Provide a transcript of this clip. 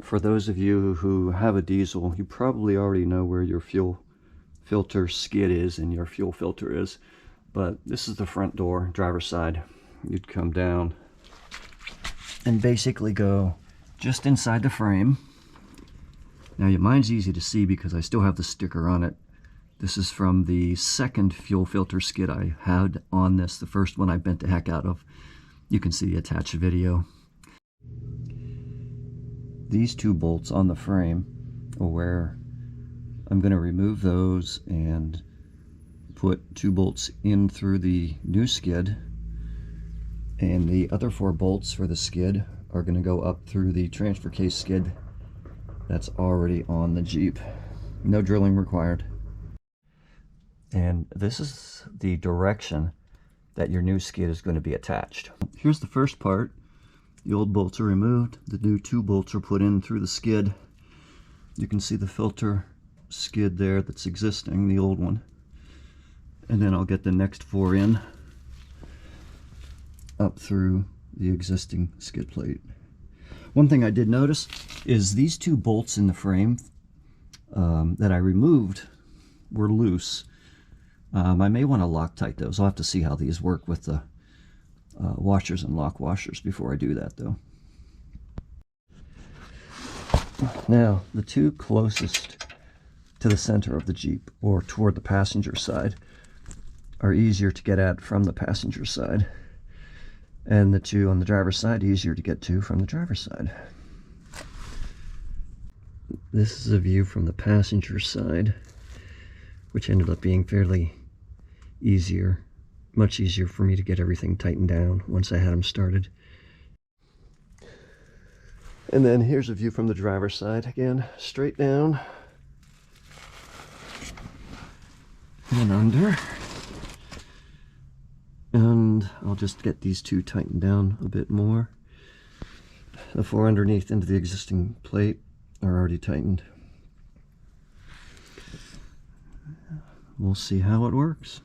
For those of you who have a diesel, you probably already know where your fuel filter skid is and your fuel filter is. But this is the front door, driver's side. You'd come down and basically go just inside the frame. Now mine's easy to see because I still have the sticker on it. This is from the second fuel filter skid I had on this. The first one I bent the heck out of. You can see the attached video. These two bolts on the frame are where I'm going to remove those and put 2 bolts in through the new skid, and the other 4 bolts for the skid are going to go up through the transfer case skid that's already on the Jeep. No drilling required. And this is the direction that your new skid is going to be attached. Here's the first part. The old bolts are removed. The new 2 bolts are put in through the skid. You can see the filter skid there that's existing, the old one. And then I'll get the next 4 in up through the existing skid plate. One thing I did notice is these 2 bolts in the frame that I removed were loose. I may want to Loctite those. I'll have to see how these work with the washers and lock washers before I do that, though. Now, the 2 closest to the center of the Jeep, or toward the passenger side, are easier to get at from the passenger side, and the 2 on the driver's side easier to get to from the driver's side. This is a view from the passenger side, which ended up being fairly easier, much easier for me to get everything tightened down once I had them started. And then here's a view from the driver's side, again, straight down and under. And I'll just get these 2 tightened down a bit more. The 4 underneath into the existing plate are already tightened. We'll see how it works.